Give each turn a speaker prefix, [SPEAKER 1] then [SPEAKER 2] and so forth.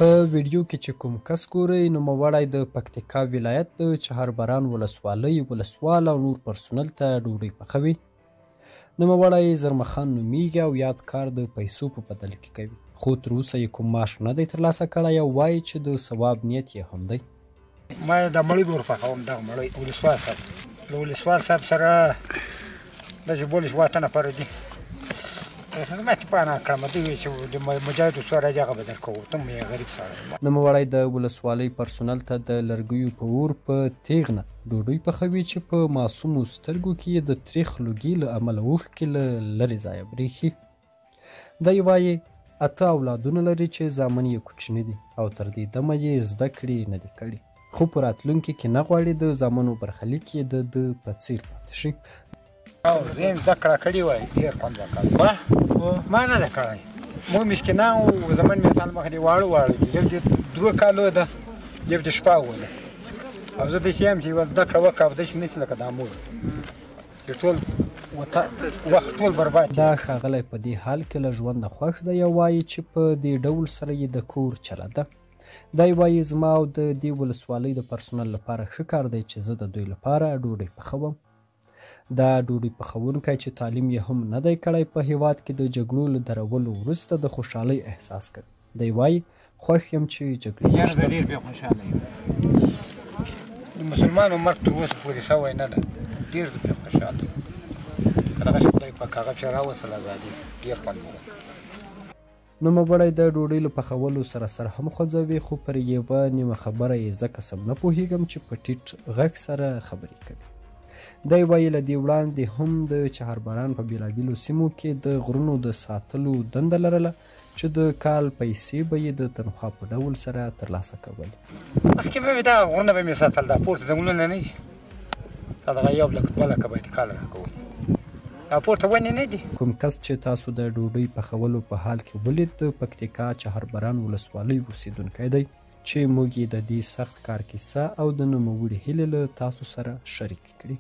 [SPEAKER 1] په ویډیو کې چې کوم کس ګورئ نوموړی د پکتیکا ولایت د چهارباران ولسوالۍ ولسوال او نور پرسونل ته ډوډۍ پخوي. نوموړی زرمخان نومیږي او یاد کار د پیسو په بدل کې کوي، خو تر اوسه یې کوم معاش نه دی ترلاسه کړی او وایي چې د ثواب نیت یې هم دی.
[SPEAKER 2] ما د مړۍ ور پخوم، دغه مړۍ ولسوال صاحب له ولسوال صاحب سره داسې بولس واته نفر دي خدمت یې پانه کړم، دوی وایي چې د مجاهدو سره هغه به درکوو، ته مې غریب سړی.
[SPEAKER 1] نوموړی د ولسوالۍ پرسونل ته د لرګیو په اور په تیغ نه ډوډۍ پخوي چې په معصومو سترګو کې د تریخ لوګي له امله اوښکې له لرې ځایه برېښي. دی وایي 8 اولادونه لري چې زامن یې کوچني دي او تر دې دمه یې زده کړې نه دي کړي، خو په راتلونکي کې نه غواړي د زامنو برخلیک یې د ده په څیر پاتې شي.
[SPEAKER 2] او زه یم زده کړه کړې وای، ډېر خوند وکړ. ما نه ده کړی، مو مسکینان وو، زمن مې تل مخ دې واړه دي، یو دې 2 کالو ده، یو دې شپه وله، او زه داسې یم چې یوه زده کړه وکړه او داسې نه چې لکه دا مور چې ټول وخت ټول برباد.
[SPEAKER 1] دا ښاغلی په دې حال کې له ژونده خوښ دی او وایي چې په دې ډول سره یې د کور چله ده. دی وایي زما او د دې ولسوالۍ د پرسونل لپاره ښه کار دی چې زه د دوی لپاره ډوډۍ پخوم. دا ډوډۍ پخوونکی چې تعلیم یې هم نه دی کړی په هیواد کې د جګړو له درولو وروسته د خوشحالۍ احساس کوي. دی وایي خوښ یم چې جګړې
[SPEAKER 2] نشته. ډېر بې خوشحاله یم، د مسلمانو مرګ تر اوسه پورې سوی نه ده، ډېر بې خوشحاله یم. که دغسې خدای پاک هغه پسې راوستل ازادي، ډېر خوند مو
[SPEAKER 1] نوموړی د ډوډۍ له پخولو سره هم خوځوي، خو پر یوه نیمه خبره یې ځکه سم نه پوهېږم چې په ټیټ غږ سره خبرې کوي. دی وایي له دې وړاندې هم د چهارباران په بېلابېلو سیمو کې د غرونو د ساتلو دنده لرله چې د کال پیسې به یې د تنخوا په ډول سره ترلاسه کولې.
[SPEAKER 2] مخکې به مې دا غرونه به مې ساتل، دا پورته ځنګلونه نه دي، دا دغه 1 لک 2 لکه به یې کال راکولې، دا پورته ونې نه دي.
[SPEAKER 1] کوم کس چې تاسو د ډوډۍ پخولو په حال کې ولید د پکتیکا چهارباران ولسوالۍ اوسیدونکی دی چې موږ یې د دې سخت کار کیسه او د نوموړي هیلې له تاسو سره شریک کړي.